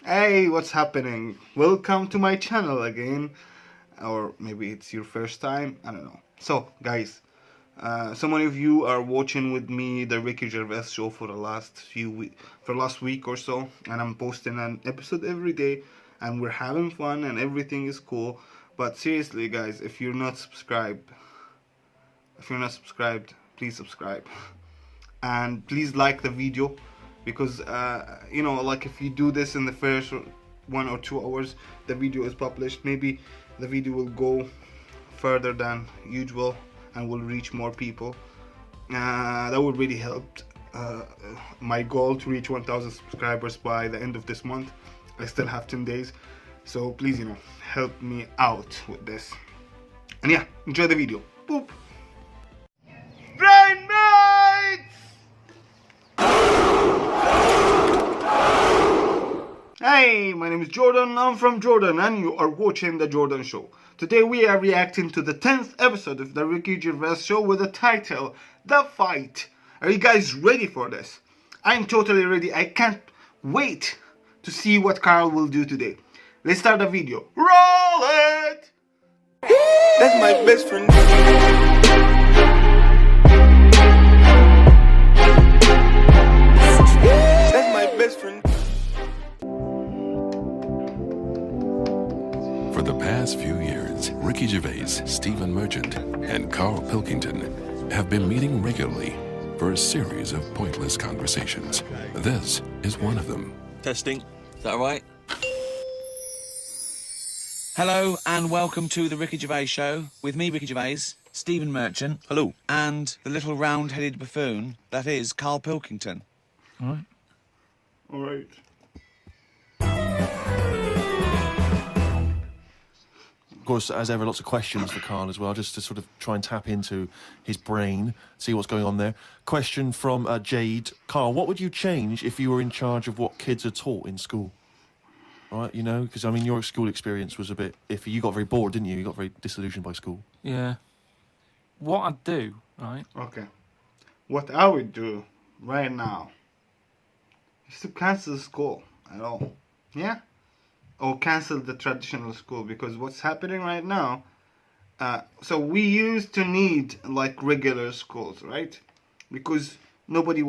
Hey, what's happening? Welcome to my channel again. Or maybe it's your first time, I don't know. So, guys, so many of you are watching with me the Ricky Gervais show for the last week or so, and I'm posting an episode every day, and we're having fun, and everything is cool. But seriously, guys, if you're not subscribed, please subscribe, and please like the video, because like if you do this in the first 1 or 2 hours the video is published, maybe the video will go further than usual and will reach more people. That would really help my goal to reach 1000 subscribers by the end of this month. I still have 10 days, so please help me out with this. And yeah, enjoy the video. Boop. Brain mates! Hey, my name is Jordan, I'm from Jordan, and you are watching The Jordan Show. Today we are reacting to the 10th episode of the Ricky Gervais Show with the title, The Fight. Are you guys ready for this? I'm totally ready. I can't wait to see what Carl will do today. Let's start the video. Roll it! That's my best friend. That's my best friend. For the past few years, Ricky Gervais, Stephen Merchant, and Carl Pilkington have been meeting regularly for a series of pointless conversations. This is one of them. Testing. Is that right? Hello and welcome to the Ricky Gervais Show with me, Ricky Gervais, Stephen Merchant. Hello. And the little round-headed buffoon that is Carl Pilkington. All right. Of course, as ever, lots of questions for Carl as well, just to sort of try and tap into his brain, see what's going on there. Question from Jade. Carl, what would you change if you were in charge of what kids are taught in school? Right, because, I mean, your school experience was a bit iffy. You got very bored, didn't you? You got very disillusioned by school. Yeah. What I'd do, right? Okay. What I would do right now is to cancel school at all. Yeah? Or cancel the traditional school, because what's happening right now, so we used to need like regular schools, right? Because nobody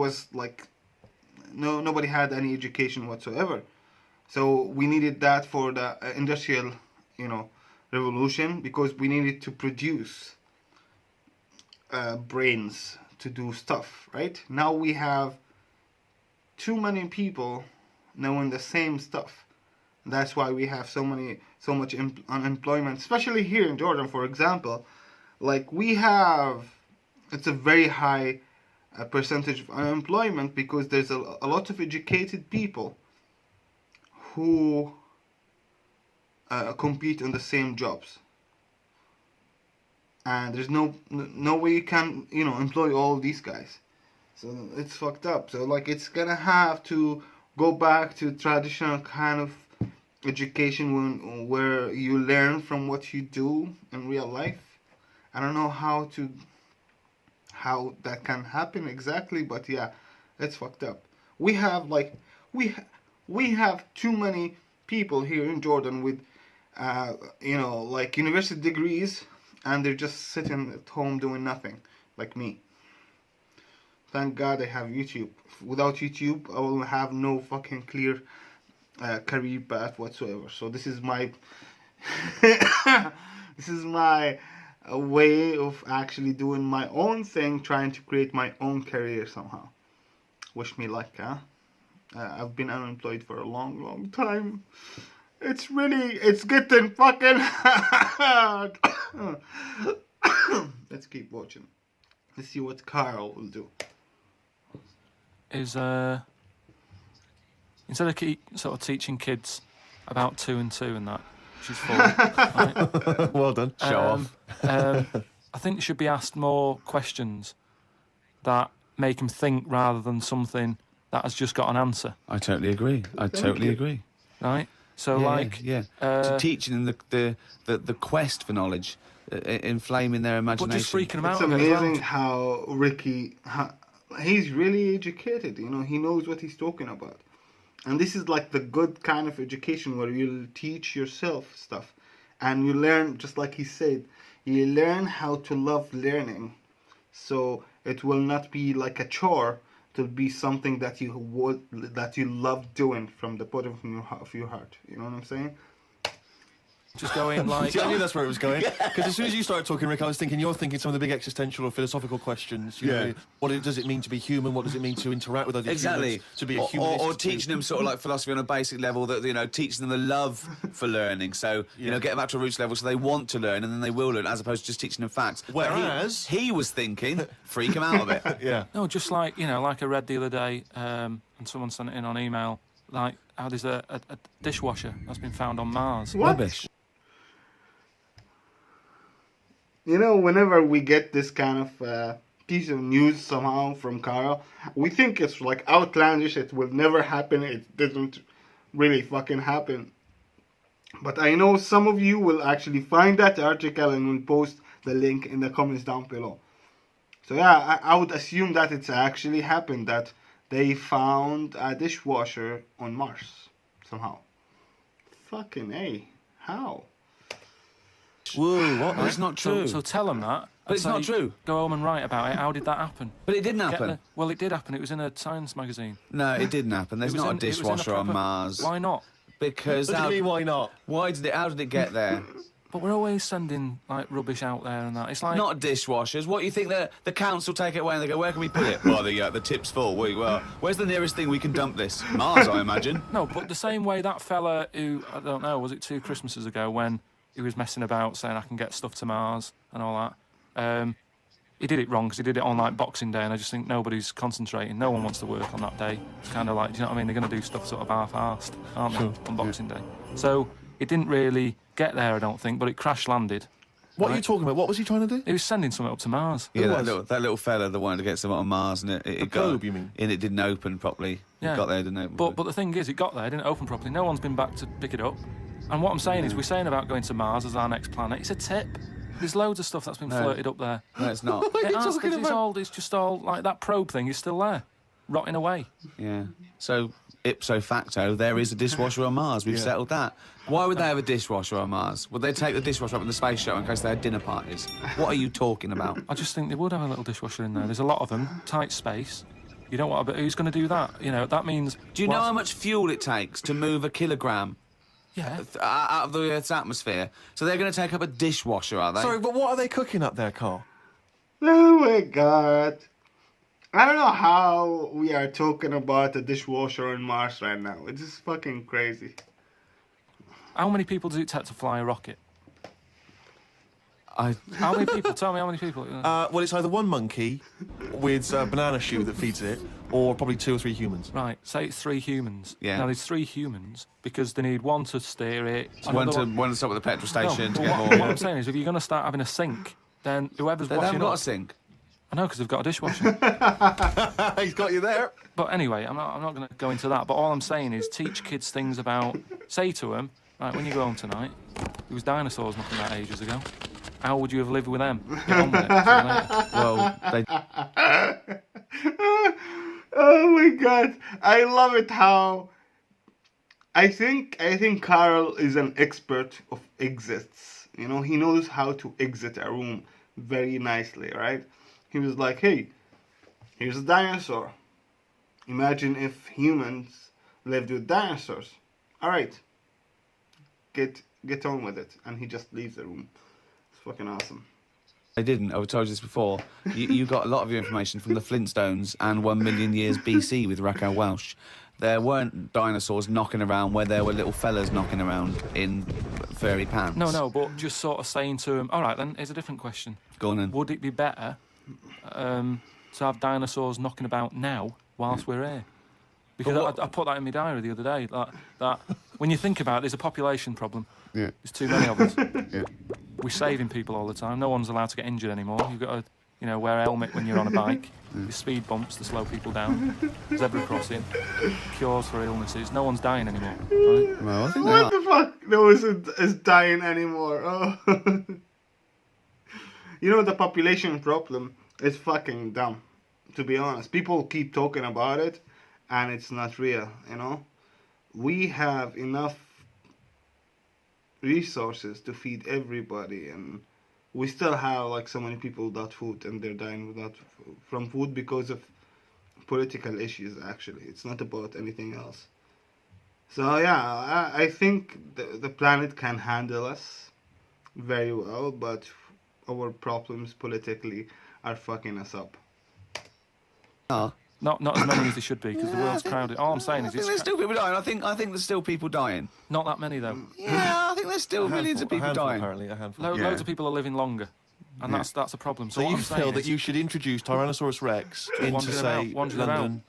had any education whatsoever. So we needed that for the industrial, revolution, because we needed to produce brains to do stuff, right? Now we have too many people knowing the same stuff. That's why we have so much unemployment, especially here in Jordan, for example. Like it's a very high percentage of unemployment, because there's a lot of educated people who compete on the same jobs, and there's no way you can employ all these guys. So it's fucked up. So like it's gonna have to go back to traditional kind of education where you learn from what you do in real life. I don't know how that can happen exactly, but yeah, it's fucked up. We have too many people here in Jordan with university degrees, and they're just sitting at home doing nothing, like me. Thank God I have YouTube. Without YouTube, I will have no fucking clear career path whatsoever. So this is my way of actually doing my own thing, trying to create my own career somehow. Wish me luck, huh? I've been unemployed for a long time. It's getting fucking hard. Let's keep watching. Let's see what Carl will do. Is instead of sort of teaching kids about 2 and 2 and that, which is 4, right? Well done. Show off. I think they should be asked more questions that make them think, rather than something that has just got an answer. I totally agree. I totally agree. Right? So to teaching them the quest for knowledge, inflaming their imagination. But just freaking them out. It's amazing how Ricky, he's really educated. He knows what he's talking about. And this is like the good kind of education where you teach yourself stuff. And you learn, just like he said, you learn how to love learning. So it will not be like a chore. It will be something that you love doing from the bottom of your heart. You know what I'm saying? Just going like... See, I knew that's where it was going. Because as soon as you started talking, Rick, I was thinking you're thinking some of the big existential or philosophical questions. You know, what does it mean to be human? What does it mean to interact with other humans? To be a humanist? Or teaching them sort of like philosophy on a basic level, that, you know, teaching them the love for learning. So, you know, get them back to a roots level so they want to learn and then they will learn, as opposed to just teaching them facts. Whereas... He was thinking, freak him out of it. Yeah. No, just like, you know, like I read the other day, and someone sent it in on email, like how there's a dishwasher that's been found on Mars. What? Rubbish. You know, whenever we get this kind of piece of news somehow from Carl, we think it's like outlandish, it will never happen, it doesn't really fucking happen. But I know some of you will actually find that article and will post the link in the comments down below. So yeah, I would assume that it's actually happened, that they found a dishwasher on Mars somehow. Fucking A. How? Whoa, what? That's not true. So tell them that. But it's and not say, true. Go home and write about it. How did that happen? But it didn't happen. Well, it did happen. It was in a science magazine. No, it didn't happen. There's not a dishwasher on Mars. Why not? Because... What do you mean, why not? How did it get there? But we're always sending, like, rubbish out there and that. It's like... Not dishwashers. What, you think the council take it away and they go, where can we put it? Well, the tip's full. Well, where's the nearest thing we can dump this? Mars, I imagine. No, but the same way that fella who, I don't know, was it 2 Christmases ago when he was messing about saying I can get stuff to Mars and all that. He did it wrong because he did it on, like, Boxing Day, and I just think nobody's concentrating. No one wants to work on that day. It's kind of like, do you know what I mean? They're going to do stuff sort of half-arsed, aren't they, on Boxing Day? So it didn't really get there, I don't think, but it crash-landed. What are you talking about? What was he trying to do? He was sending something up to Mars. Yeah, that little fella that wanted to get something on Mars, and it got... probe, you mean? And it didn't open properly. Yeah. It got there, didn't it? But the thing is, it got there, it didn't open properly. No one's been back to pick it up. And what I'm saying is, we're saying about going to Mars as our next planet. It's a tip. There's loads of stuff that's been flirted up there. No, it's not. It's just all, like, that probe thing is still there, rotting away. Yeah. So, ipso facto, there is a dishwasher on Mars. We've settled that. Why would they have a dishwasher on Mars? Would they take the dishwasher up in the space shuttle in case they had dinner parties? What are you talking about? I just think they would have a little dishwasher in there. There's a lot of them, tight space. You don't want to, but who's going to do that? You know, that means... Do you know how much fuel it takes to move a kilogram out of the Earth's atmosphere? So they're going to take up a dishwasher, are they? Sorry, but what are they cooking up there, Carl? Oh my god. I don't know how we are talking about a dishwasher on Mars right now. It's just fucking crazy. How many people does it take to fly a rocket? How many people? Tell me how many people. Well, it's either one monkey with a banana shoe that feeds it, or probably 2 or 3 humans. Right, say it's 3 humans. Yeah. Now, there's 3 humans because they need one to steer it. One to stop at the petrol station to but get what, more. what I'm saying is, if you're going to start having a sink, then whoever's They washing haven't got up... a sink. I know, because they've got a dishwasher. He's got you there. But anyway, I'm not going to go into that. But all I'm saying is teach kids things about... Say to them, right, when you go home tonight, there was dinosaurs knocking about ages ago. How would you have lived with them? Get on with it. See you later. Well, they... Oh my god. I love it how... I think Carl is an expert of exits. You know, he knows how to exit a room very nicely, right? He was like, hey, here's a dinosaur. Imagine if humans lived with dinosaurs. Alright. Get on with it. And he just leaves the room. It's fucking awesome. They didn't. I've told you this before. You got a lot of your information from the Flintstones and 1 million years BC with Raquel Welch. There weren't dinosaurs knocking around where there were little fellas knocking around in furry pants. No, but just sort of saying to him, all right, then, here's a different question. Go on then. Would it be better to have dinosaurs knocking about now whilst we're here? Because I put that in my diary the other day, that when you think about it, there's a population problem. Yeah. There's too many of us. Yeah. We're saving people all the time. No one's allowed to get injured anymore. You've got to, you know, wear a helmet when you're on a bike. There's speed bumps to slow people down. Zebra crossing. Cures for illnesses. No one's dying anymore. Right? Well, I think What the fuck? No one is dying anymore. Oh. You know, the population problem is fucking dumb, to be honest. People keep talking about it, and it's not real, you know? we have enough resources to feed everybody, and we still have like so many people without food, and they're dying from food because of political issues. Actually, it's not about anything else. So yeah, I think the planet can handle us very well, but our problems politically are fucking us up. Not as many as they should be, because the world's crowded. All I'm saying I is think it's there's still people dying. I think there's still people dying. not that many, though. Yeah, I think there's still millions of people dying. Apparently, a handful. Loads of people are living longer, and that's a problem. So what you I'm saying feel that is- you should introduce Tyrannosaurus Rex into, wandering say, about, wandering London,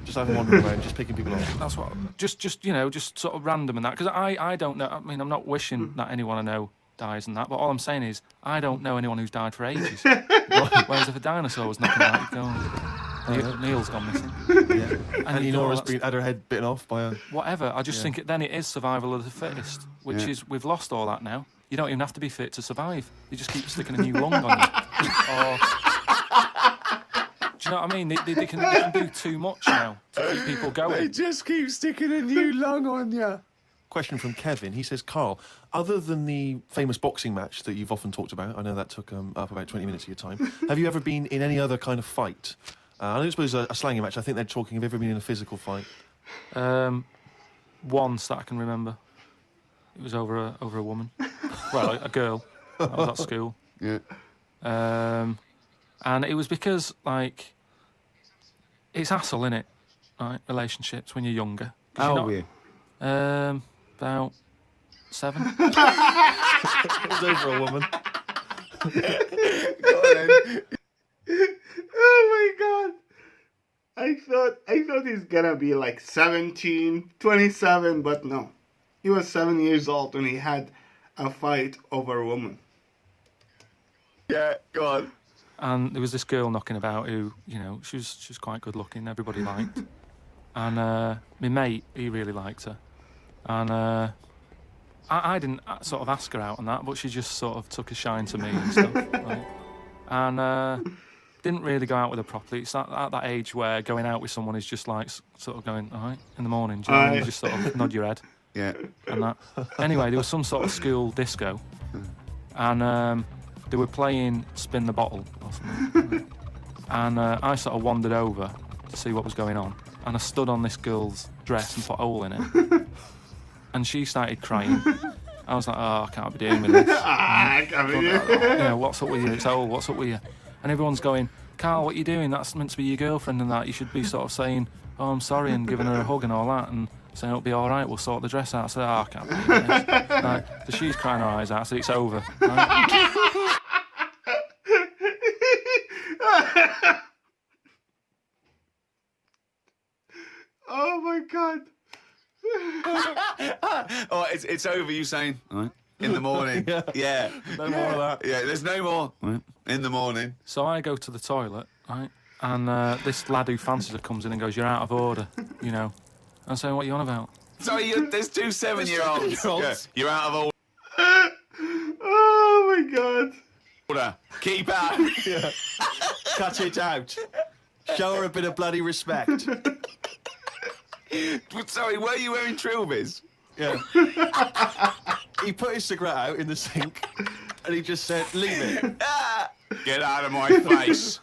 just have him wandering around, just picking people off. That's what, just sort of random and that, because I don't know. I mean, I'm not wishing that anyone I know dies and that, but all I'm saying is I don't know anyone who's died for ages. Whereas if a dinosaur was knocking about, you'd go, Neil's gone missing. Yeah. And you Nora's thought had her head bitten off by a... whatever. I just think then it is survival of the fittest, which is we've lost all that now. You don't even have to be fit to survive. You just keep sticking a new lung on you. Or, do you know what I mean? They can do too much now to keep people going. just keep sticking a new lung on you. Question from Kevin. He says, Carl, other than the famous boxing match that you've often talked about, I know that took up about 20 minutes of your time, have you ever been in any other kind of fight? I don't suppose a slangy match. I think they're talking, have you ever been in a physical fight? Once that I can remember. It was over a woman. Well, a girl. I was at school. Yeah. And it was because, like, it's hassle, innit? Right, relationships when you're younger. How old were you? About 7. It was over a woman. Oh my god. I thought he's gonna be like 17, 27, but no. He was 7 years old when he had a fight over a woman. Yeah, go on. And there was this girl knocking about who, you know, she was quite good looking, everybody liked. And my mate, he really liked her. And I didn't sort of ask her out on that, but she just sort of took a shine to me and stuff. Right? And didn't really go out with her properly. It's at that age where going out with someone is just like sort of going, all right, in the morning, do you know what I mean? You just sort of nod your head. Yeah. And that. Anyway, there was some sort of school disco, and they were playing Spin the Bottle or something. And I sort of wandered over to see what was going on, and I stood on this girl's dress and put a hole in it, and she started crying. I was like, oh, I can't be doing with this. Yeah, what's up with you? It's old. What's up with you? And everyone's going, Carl, what are you doing? That's meant to be your girlfriend and that. You should be sort of saying, oh, I'm sorry, and giving her a hug and all that, and saying it'll be all right, we'll sort the dress out. I said, oh, I can't be doing this. Right, so she's crying her eyes out. I said, it's over. Right? Oh my god. Oh, it's over. You saying, all right, in the morning. Yeah. No more of that. Yeah, there's no more. Right. In the morning. So I go to the toilet, right, and this lad who fancies her comes in and goes, you're out of order, you know. I'm saying, what are you on about? Sorry, there's 2 7-year-olds. Yeah, you're out of Oh my god. order. Keep out. Yeah. Cut it out. Show her a bit of bloody respect. Sorry, were you wearing trilbies? Yeah. He put his cigarette out in the sink, and he just said, leave it. Get out of my face.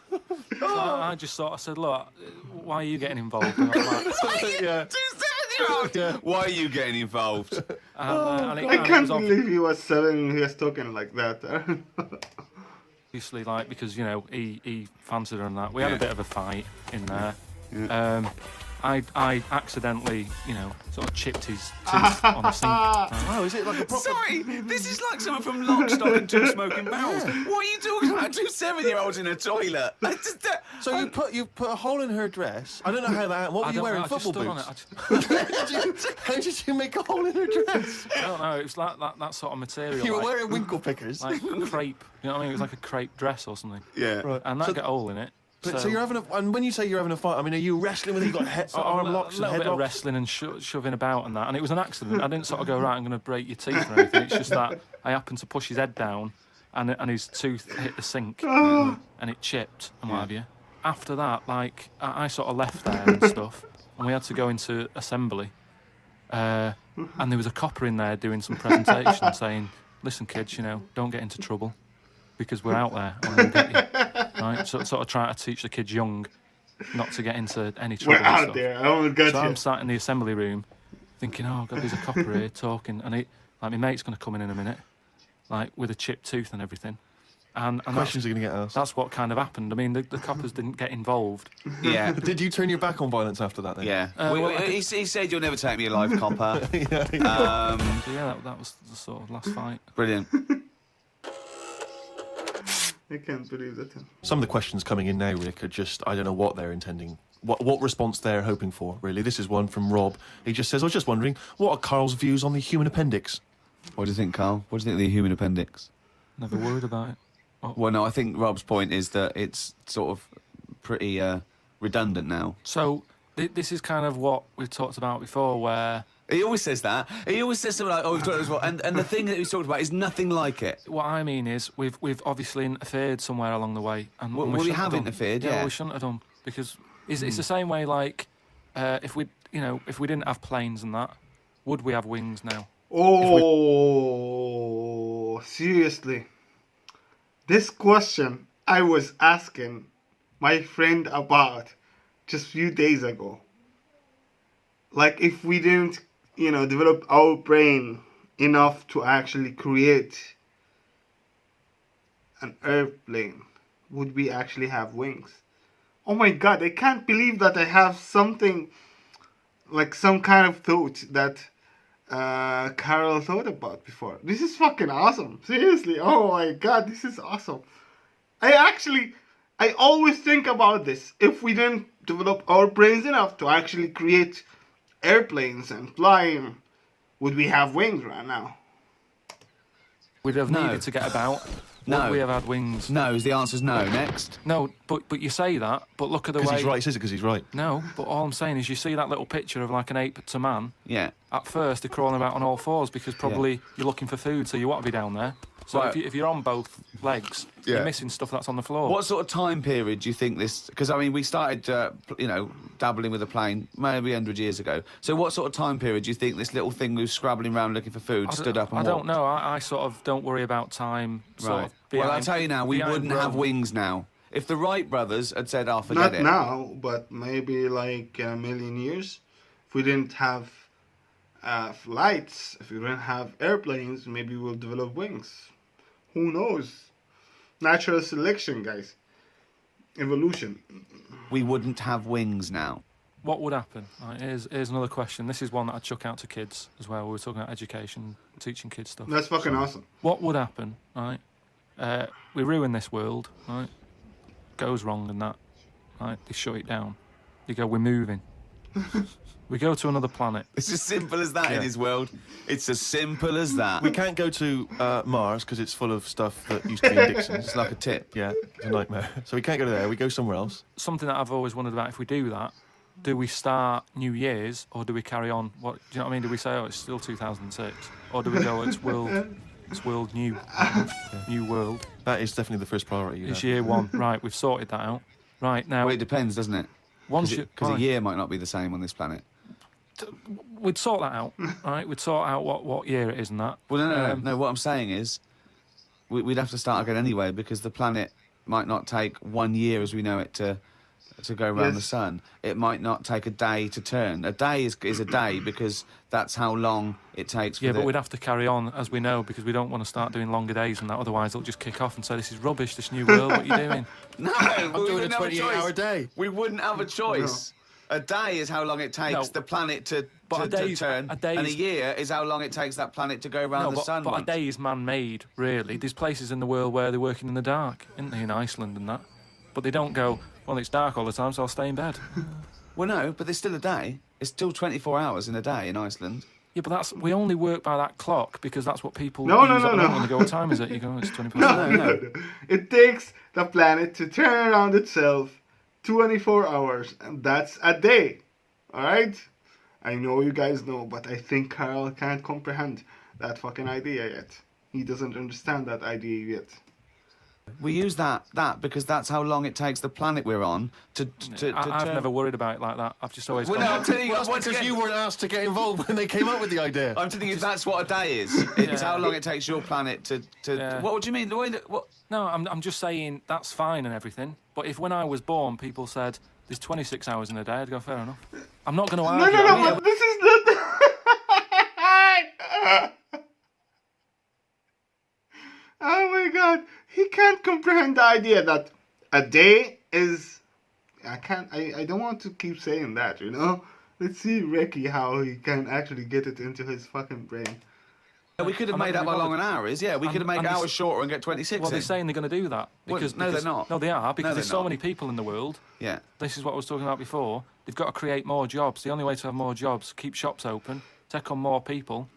So I just sort of said, look, why are you getting involved? And all that? Yeah. 2 7-year-olds. Yeah. Why are you getting involved? And it I was can't believe he was 7 and he was talking like that. obviously, like, because, you know, he fancied her and that. We had a bit of a fight in there. Yeah. I accidentally, you know, sort of chipped his tooth on the sink. Oh, is it like a proper... Sorry, this is like someone from Lock, Stock and Two Smoking Barrels. What are you talking about? 2 7-year-olds in a toilet. So you put a hole in her dress. I don't know how that... What were you wearing? Football boots? How did you make a hole in her dress? I don't know. It was like that sort of material. You were like, wearing winkle pickers. like crepe. You know what I mean? It was like a crepe dress or something. Yeah. Right. And that So- got a hole in it. But, so you're having a... And when you say you're having a fight, I mean, are you wrestling with it? You got sort of arm locks a and little bit headlocks? of wrestling and shoving about and that, and it was an accident. I didn't sort of go, right, I'm going to break your teeth or anything. It's just that I happened to push his head down, and his tooth hit the sink, and it chipped and what have you. After that, like, I sort of left there and stuff, and we had to go into assembly, and there was a copper in there doing some presentation saying, "Listen, kids, don't get into trouble because we're out there and we'll get you." Right? So sort of trying to teach the kids young not to get into any trouble. We're and out stuff. there. I won't get So you. I'm sat in the assembly room thinking, "Oh God, there's a copper here talking," and my mate's going to come in a minute, like with a chipped tooth and everything. And Questions are going to get asked. that's what kind of happened. I mean, the coppers didn't get involved. Yeah. Did you turn your back on violence after that then? Yeah. well, he said, "You'll never take me alive, copper." So yeah, that was the sort of last fight. Brilliant. I can't believe that. Some of the questions coming in now, Rick, are just, I don't know what they're intending. What response they're hoping for, really. This is one from Rob. He just says, I was just wondering, what are Carl's views on the human appendix? What do you think, Carl? What do you think of the human appendix? Never worried about it. Well, no, I think Rob's point is that it's sort of pretty redundant now. So this is kind of what we've talked about before, where He always says that. He always says something like, "Oh, we've talked about this before," and the thing that he's talked about is nothing like it. what I mean is we've obviously interfered somewhere along the way, and Well, and we shouldn't have done. interfered, Yeah, yeah. well, we shouldn't have done because it's the same way. Like if we didn't have planes and that, would we have wings now? Oh, seriously. This question I was asking my friend about just a few days ago. Like, if we didn't, develop our brain enough to actually create an airplane, would we actually have wings? Oh my god, I can't believe that I have something, like some kind of thought that Carol thought about before. This is fucking awesome. Seriously. Oh my god, this is awesome. I always think about this. If we didn't develop our brains enough to actually create airplanes and fly them, would we have wings right now? We'd have No. needed to get about. No. Would we have had wings? No, the answer's no. Next. No, but you say that, but look at the Because way. he's right, he says it because he's right. No, but all I'm saying is you see that little picture of like an ape to man. Yeah. At first, they're crawling about on all fours because probably you're looking for food, so you want to be down there. So Right. if you're on both legs, Yeah. you're missing stuff that's on the floor. What sort of time period do you think this? Because I mean, we started, dabbling with a plane maybe 100 years ago. So what sort of time period do you think this little thing who's scrabbling around looking for food stood up and I don't walked? know. I sort of don't worry about time. Sort Right. of Well, I'll behind- tell you now, we behind wouldn't have Rome. wings now. If the Wright brothers had said, "Oh, forget Not it." now, but maybe like a million years. If we didn't have flights, if we didn't have airplanes, maybe we'll develop wings. Who knows? Natural selection, guys. Evolution. We wouldn't have wings now. What would happen? Right, here's another question. This is one that I chuck out to kids as well. We were talking about education, teaching kids stuff. That's fucking awesome. What would happen? Right, we ruin this world. Right, goes wrong and that. Right, they shut it down. They go, we're moving. We go to another planet. It's as simple as that in Yeah. his world. It's as simple as that. We can't go to Mars because it's full of stuff that used to be in Dixon's. It's like a tip. Yeah, it's a nightmare. So we can't go there. We go somewhere else. Something that I've always wondered about: if we do that, do we start New Year's or do we carry on? What do you know what I mean? Do we say, oh, it's still 2006, or do we go, it's world new, new world? That is definitely the first priority. It's Yeah. year one, right? We've sorted that out. Right now, Well, it depends, doesn't it? once you Because a year might not be the same on this planet. we'd sort that out, right? We'd sort out what year it is and that. Well, no. Um, No, what I'm saying is we'd have to start again anyway because the planet might not take 1 year as we know it to go around the Yes. sun. It might not take a day to turn. A day is a day because that's how long it takes for Yeah, the... but we'd have to carry on as we know because we don't want to start doing longer days and that. Otherwise, they'll just kick off and say, "This is rubbish. This new world. What are you doing?" No, I'm we doing a wouldn't have 28-hour choice. day. We wouldn't have a choice. A day is how long it takes No. the planet to But a day's- turn, a day's- and a year is how long it takes that planet to go around No, the sun but a once. day is man-made, really. There's places in the world where they're working in the dark, isn't there, in Iceland and that? But they don't go, well, it's dark all the time, so I'll stay in bed. Well, no, but there's still a day. It's still 24 hours in a day in Iceland. Yeah, but we only work by that clock because that's what people No, use no, at no, the no. moment when they go, what time is it? You go, it's 20 past. No. It takes the planet to turn around itself 24 hours, and that's a day. Alright? I know you guys know, but I think Carl can't comprehend that fucking idea yet. He doesn't understand that idea yet. We use that because that's how long it takes the planet we're on to I've turn. never worried about it like that. I've just always Well, gone, no, I'm telling you, Well, that's once because again, you weren't asked to get involved when they came up with the idea. I'm telling you, that's what a day is. It's Yeah. how long it takes your planet to. Yeah. What do you mean? The way that what? No, I'm just saying that's fine and everything. But if when I was born, people said there's 26 hours in a day, I'd go, fair enough. I'm not going to No, argue. no, I'm no, here- but this is not. Oh my god, he can't comprehend the idea that a day is. I don't want to keep saying that, you know? Let's see Ricky how he can actually get it into his fucking brain. We could have I'm not made up gonna how be long an hour is. Yeah, we could have made and this- hours shorter and get 26 Well, they're in. saying they're going to do that. Well, Because, no, they're because- not. No, they are, because No, there's they're so not. many people in the world. Yeah. This is what I was talking about before. They've got to create more jobs. The only way to have more jobs, keep shops open, take on more people.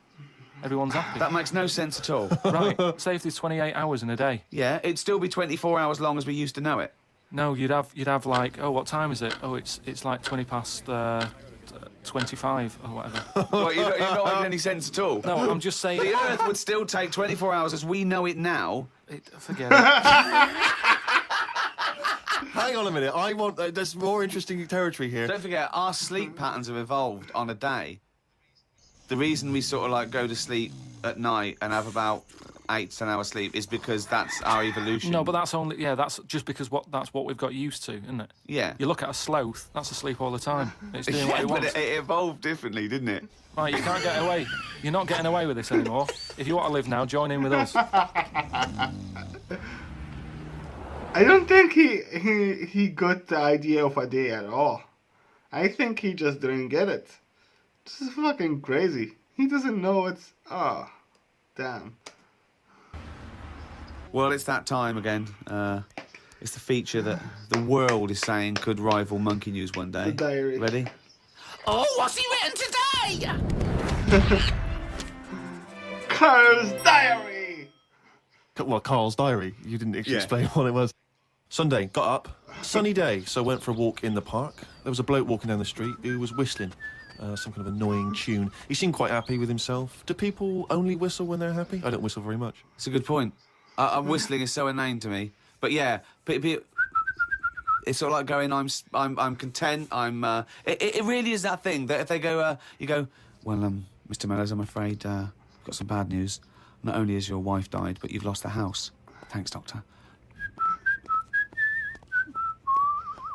Everyone's happy. That makes no sense at all. Right, say if there's 28 hours in a day. Yeah, it'd still be 24 hours long as we used to know it. No, you'd have like, oh, what time is it? Oh, it's like 20 past 25 or whatever. Well, you're not making any sense at all. No, I'm just saying. The Earth would still take 24 hours as we know it now. Forget it. Hang on a minute. I want. There's more interesting territory here. Don't forget, our sleep patterns have evolved on a day. The reason we sort of like go to sleep at night and have about 8 to 10 hours sleep is because that's our evolution. No, but that's only that's just because that's what we've got used to, isn't it? Yeah. You look at a sloth, that's asleep all the time. It's doing what Yeah, it but wants. it evolved differently, didn't it? Right, you can't get away. You're not getting away with this anymore. If you want to live now, join in with us. I don't think he got the idea of a day at all. I think he just didn't get it. This is fucking crazy. He doesn't know it's... Oh, damn. Well, it's that time again. It's the feature that the world is saying could rival Monkey News one day. The diary. Ready? Oh, what's he written today? Carl's diary! Well, Carl's diary. You didn't actually Yeah. explain what it was. Sunday, got up. Sunny day, so went for a walk in the park. There was a bloke walking down the street who was whistling some kind of annoying tune. He seemed quite happy with himself. Do people only whistle when they're happy? I don't whistle very much. It's a good point. Whistling is so inane to me. But yeah, it's sort of like going, I'm content. It really is that thing that if they go, you go, well, Mr. Meadows, I'm afraid I've got some bad news. Not only has your wife died, but you've lost the house. Thanks, doctor.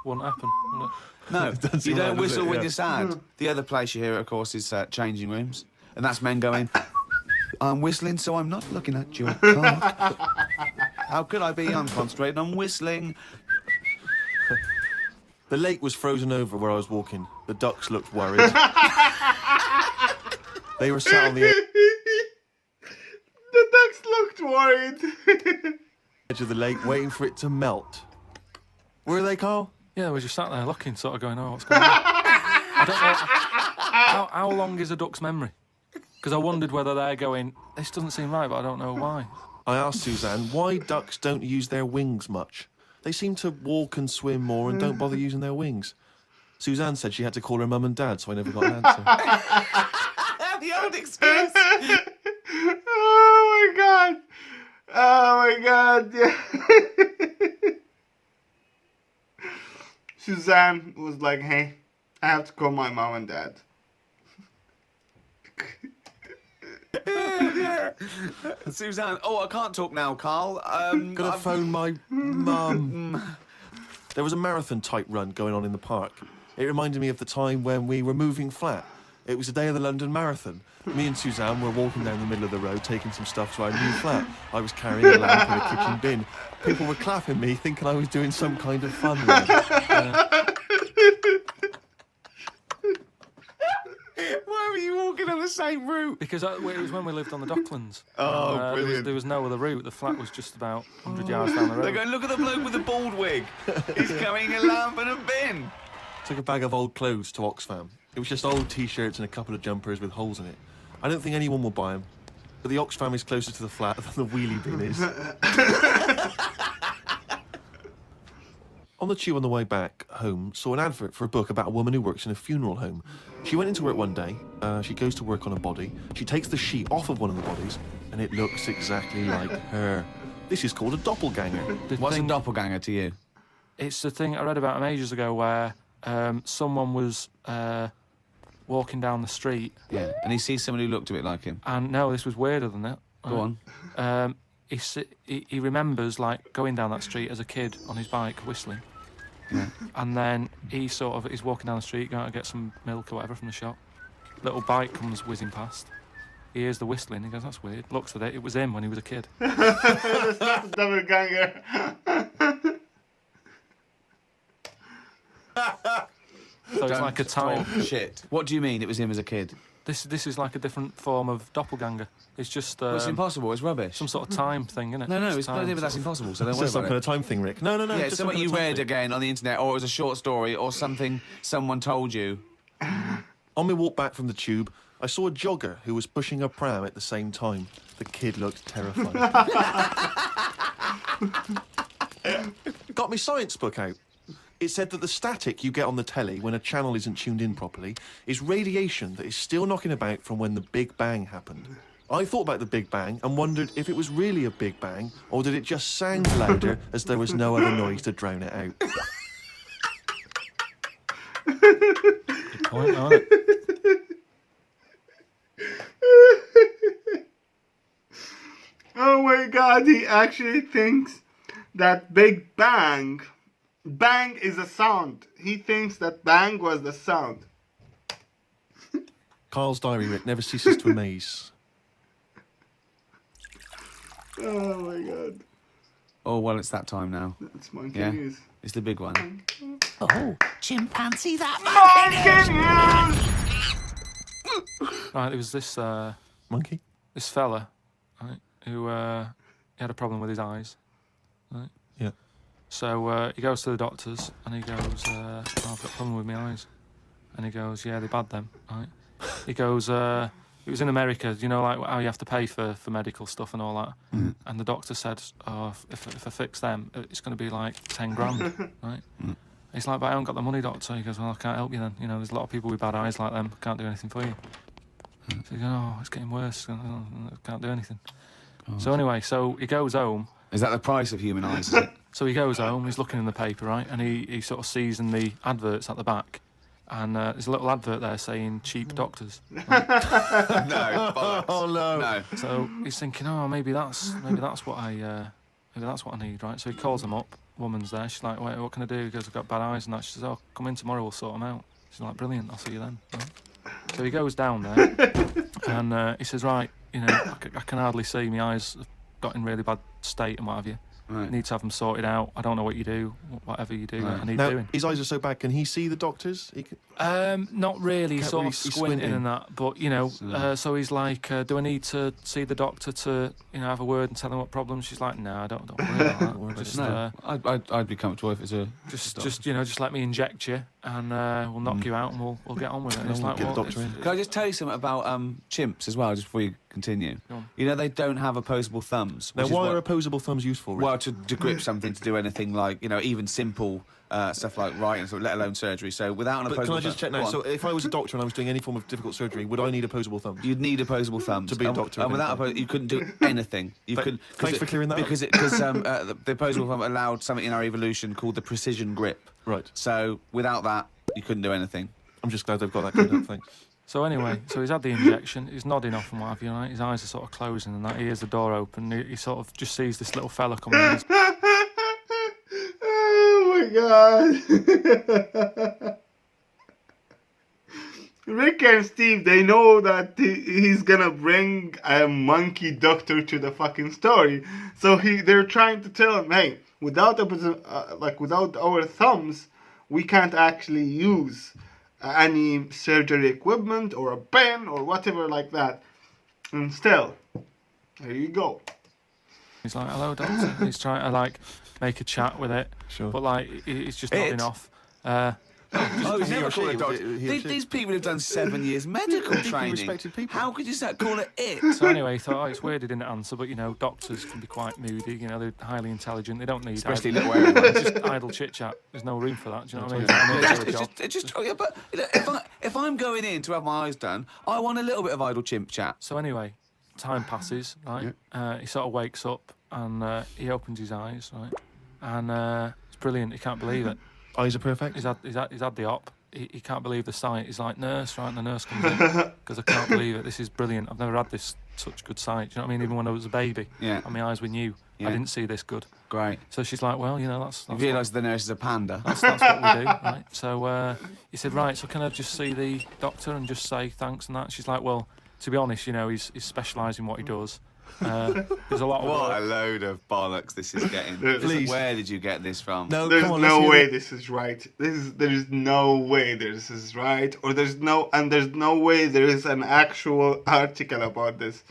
Won't happen. Will it? No, Doesn't you seem don't right, does whistle it? when Yeah. you're sad. The other place you hear it, of course, is changing rooms. And that's men going, I'm whistling, so I'm not looking at your cock. How could I be? I'm concentrating on whistling. The lake was frozen over where I was walking. The ducks looked worried. They were sat on the The ducks looked worried. edge of the lake waiting for it to melt. Were they, Carl? Yeah, we're just sat there looking, sort of going, oh, what's going on? I don't know. How long is a duck's memory? Because I wondered whether they're going, this doesn't seem right, but I don't know why. I asked Suzanne why ducks don't use their wings much. They seem to walk and swim more and don't bother using their wings. Suzanne said she had to call her mum and dad, so I never got an answer. The old excuse. Oh my god. Oh my god. Yeah. Suzanne was like, hey, I have to call my mom and dad. Suzanne, I can't talk now, Carl. Gotta phone my mum. There was a marathon type run going on in the park. It reminded me of the time when we were moving flat. It was the day of the London Marathon. Me and Suzanne were walking down the middle of the road taking some stuff to our new flat. I was carrying a lamp and a kitchen bin. People were clapping me, thinking I was doing some kind of fun run. Why were you walking on the same route? Because it was when we lived on the Docklands. Oh, brilliant. There was no other route. The flat was just about 100 yards down the road. They're going, look at the bloke with the bald wig. He's carrying a lamp and a bin. Took a bag of old clothes to Oxfam. It was just old T-shirts and a couple of jumpers with holes in it. I don't think anyone will buy them. But the Oxfam is closer to the flat than the wheelie bin is. On the tube on the way back home, saw an advert for a book about a woman who works in a funeral home. She went into work one day, she goes to work on a body, she takes the sheet off of one of the bodies, and it looks exactly like her. This is called a doppelganger. What's a doppelganger to you? It's the thing I read about him ages ago where someone was walking down the street. Yeah, and he sees someone who looked a bit like him. And no, this was weirder than that. Go on. He remembers like going down that street as a kid on his bike whistling. Yeah. And then he's walking down the street going to get some milk or whatever from the shop. Little bike comes whizzing past. He hears the whistling. He goes, "That's weird." Looks at it. It was him when he was a kid. That's not a doppelganger. So it's like a time. Shit. What do you mean it was him as a kid? This is like a different form of doppelganger. It's just Well, it's impossible. It's rubbish. some sort of time thing, isn't it? No, Just it's time, but that's impossible. So don't It's worry just some about kind it. of time thing, Rick. No. Yeah, it's just something some you kind of time read thing. again on the internet, or it was a short story, or something someone told you. On my walk back from the tube, I saw a jogger who was pushing a pram at the same time. The kid looked terrified. Got my science book out. It said that the static you get on the telly when a channel isn't tuned in properly is radiation that is still knocking about from when the Big Bang happened. I thought about the Big Bang and wondered if it was really a Big Bang or did it just sound louder as there was no other noise to drown it out. Good point, isn't it? Oh my god, he actually thinks that Big Bang is a sound. He thinks that bang was the sound. Carl's diary, Rick, never ceases to amaze. Oh my god. Oh, well, it's that time now. That's monkey Yeah. news. It's the big one. Oh, chimpanzee that Monkey news! Right, there was this Monkey? this fella, right, who he had a problem with his eyes. Right. Yeah. So he goes to the doctors and he goes, oh, "I've got a problem with my eyes." And he goes, "Yeah, they're bad then." Right. He goes, "It was in America, you know, like how you have to pay for medical stuff and all that." Mm. And the doctor said, "Oh, if I fix them, it's going to be like 10 grand." Right. He's like, "But I haven't got the money, doctor." He goes, "Well, I can't help you then. You know, there's a lot of people with bad eyes like them. Can't do anything for you." So he goes, "Oh, it's getting worse. I can't do anything." So anyway, so he goes home. Is that the price of human eyes, is it? So he goes home, he's looking in the paper, right, and he sort of sees in the adverts at the back, and there's a little advert there saying cheap doctors. No. bollocks. Oh, no. No. So he's thinking, oh, maybe that's what I need, right? So he calls them up. Woman's there. She's like, "Wait, what can I do?" He goes, "I've got bad eyes," and that. She says, "Oh, come in tomorrow, we'll sort them out." She's like, "Brilliant, I'll see you then." Right? So he goes down there, and he says, "Right, you know, I can hardly see. My eyes have got in really bad state and what have you. Right. I need to have them sorted out. I don't know what you do, whatever you do, Right. I need Now, doing." his eyes are so bad, can he see the doctors? He can... Not really, Can't sort really- of he's squinting squinting. and that, but you know, so he's like, "Do I need to see the doctor to, you know, have a word and tell him what problems?" She's like, "No, don't worry about that. Just, No. I'd be comfortable if it's a... just you know, just let me inject you and we'll knock you out and we'll get on with it." And it's we'll like, get the well, doctor in. Can I just tell you something about chimps as well, just before you continue? Go on. You know, they don't have opposable thumbs. Now, which is why what- are opposable thumbs useful, Rick? Well, to grip something, to do anything like, you know, even simple stuff like writing, so let alone surgery. So without an But opposable can I just check thumb- now? Go on. So if I was a doctor and I was doing any form of difficult surgery, would I need opposable thumbs? You'd need opposable thumbs To be a And- doctor, And without okay. you couldn't do anything. You Th- couldn't. thanks for clearing that up. Because the opposable thumb allowed something in our evolution called the precision grip. Right. So without that, you couldn't do anything. I'm just glad they've got that cleared up, thanks. So anyway, so he's had the injection, he's nodding off and what have you, right? His eyes are sort of closing and that. He hears the door open, he sort of just sees this little fella coming in. Oh my god. Rick and Steve, they know that he's gonna bring a monkey doctor to the fucking story. So they're trying to tell him, hey, without our thumbs, we can't actually use any surgery equipment or a pen or whatever like that. And still, there you go. He's like, "Hello, doctor." He's trying to like make a chat with it, Sure. but like he's just nodding off. Oh, he or never she, call it doctor. he or she. These people have done 7 years medical training. respected people. How could you call it it? So anyway, he thought, "Oh, it's weird he didn't answer," but you know, doctors can be quite moody. You know, they're highly intelligent. They don't need Especially idle, little areas. just idle chit chat. There's no room for that. Do you know what I mean? I mean, it's a job. Yeah, but you know, if I'm going in to have my eyes done, I want a little bit of idle chimp chat. So anyway, time passes, right? He sort of wakes up and he opens his eyes, right, and it's brilliant. He can't believe it. Eyes are perfect. He's had the op. He can't believe the sight. He's like, nurse, right, and the nurse comes in because I can't believe it. This is brilliant. I've never had this such good sight. Do you know what I mean? Even when I was a baby, Yeah. and my eyes were new, Yeah. I didn't see this good. Great. So she's like, well, you know, that's You realise the nurse is a panda. that's what we do, right? So he said, right, so can I just see the doctor and just say thanks and that? She's like, well, to be honest, you know, he's specialised in what he does. There's a lot of What a work. load of bollocks this is getting. Please. Where did you get this from? No, There's come on, let's no hear way it. this is right. There's no way this is right, or there's no way there is an actual article about this.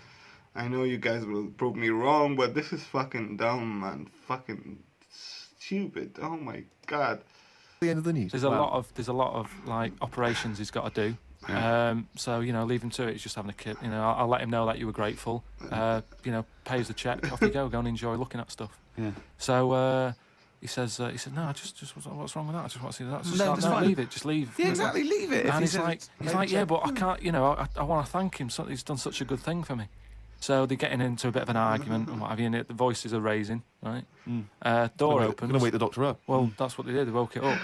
I know you guys will prove me wrong, but this is fucking dumb and fucking stupid. Oh my god. The end of the news. There's a lot of like operations he's got to do. So you know, leave him to it. He's just having a kid. You know, I'll let him know that you were grateful. You know, pays the check. Off you go. Go and enjoy looking at stuff. Yeah. So he said, no, just what's wrong with that? I just want to see that. Just No, like, it's no, fine. leave it. Just leave. Yeah, exactly. Leave it. If And he he's says- like, yeah, but I can't. You know, I want to thank him. So he's done such a good thing for me. So they're getting into a bit of an argument and what have you, and the voices are raising, right? Door I'm opens. going to wake the doctor up. Well, that's what they did. They woke it up.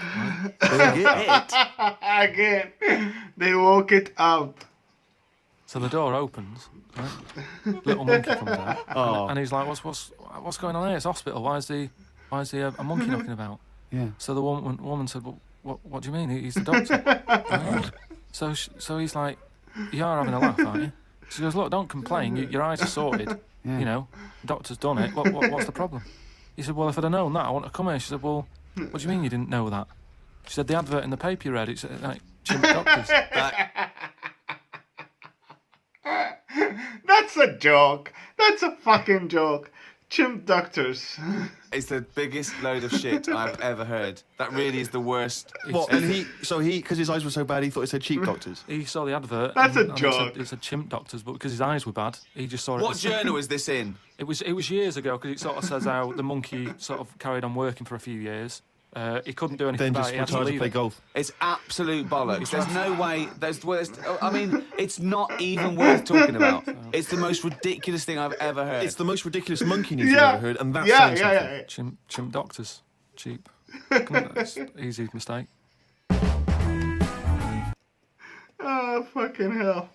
Right? Again, they woke it up. So the door opens, right? Little monkey comes out, and he's like, "What's going on here? It's a hospital. Why is a monkey knocking about?" Yeah. So the woman said, "Well, what do you mean? He's the doctor." Right? So he's like, "You are having a laugh, aren't you?" She goes, "Look, don't complain. Your eyes are sorted. Yeah. You know, the doctor's done it. What's the problem?" He said, "Well, if I'd have known that, I wouldn't have come here." She said, "Well, what do you mean you didn't know that?" She said, "The advert in the paper you read, it's like chimp doctors." That's a joke. That's a fucking joke. Chimp doctors. It's the biggest load of shit I've ever heard. That really is the worst. What? And because his eyes were so bad, he thought it said cheap doctors. He saw the advert. That's a and joke. It said chimp doctors, but because his eyes were bad, he just saw it. What as- journal is this in? It was years ago because it sort of says how the monkey sort of carried on working for a few years. He couldn't do anything Then about just it. He had to retired to leave play it. golf. It's absolute bollocks. There's no way. I mean, it's not even worth talking about. It's the most ridiculous thing I've ever heard. It's the most ridiculous monkey news Yeah. you've ever heard, and that's Yeah, saying yeah, something. yeah. Chimp doctors, cheap. Come on, that's easy mistake. Oh, fucking hell.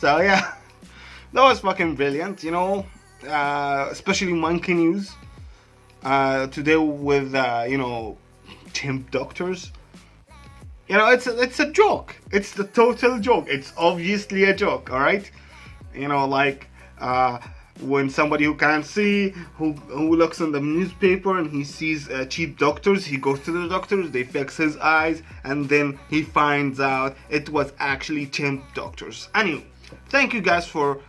So, yeah. That was fucking brilliant, you know. Especially monkey news. Today with, you know, chimp doctors. You know, it's a joke. It's the total joke. It's obviously a joke, alright? You know, like, when somebody who can't see, who looks in the newspaper and he sees cheap doctors, he goes to the doctors, they fix his eyes, and then he finds out it was actually chimp doctors. Anyway, thank you guys for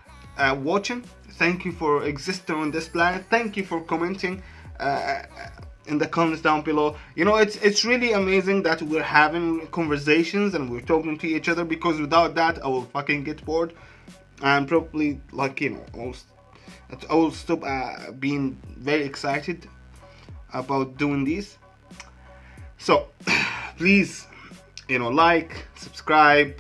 watching. Thank you for existing on this planet. Thank you for commenting in the comments down below. You know, it's really amazing that we're having conversations and we're talking to each other, because without that I will fucking get bored and probably, like, you know, I will stop being very excited about doing these. So please, you know, like, subscribe,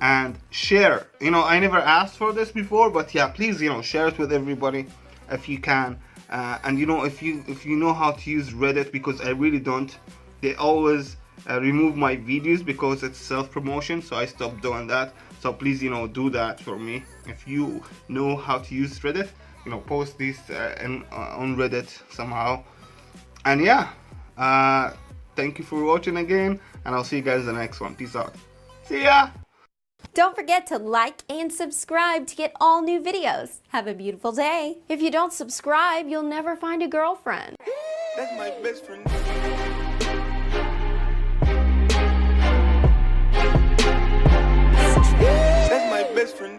and share. You know, I never asked for this before, but yeah, please, you know, share it with everybody if you can. And you know, if you know how to use Reddit, because I really don't. They always remove my videos because it's self-promotion, so I stopped doing that. So please, you know, do that for me. If you know how to use Reddit, you know, post these on Reddit somehow. And yeah, thank you for watching again, and I'll see you guys in the next one. Peace out. See ya. Don't forget to like and subscribe to get all new videos. Have a beautiful day. If you don't subscribe, you'll never find a girlfriend. That's my best friend. That's my best friend.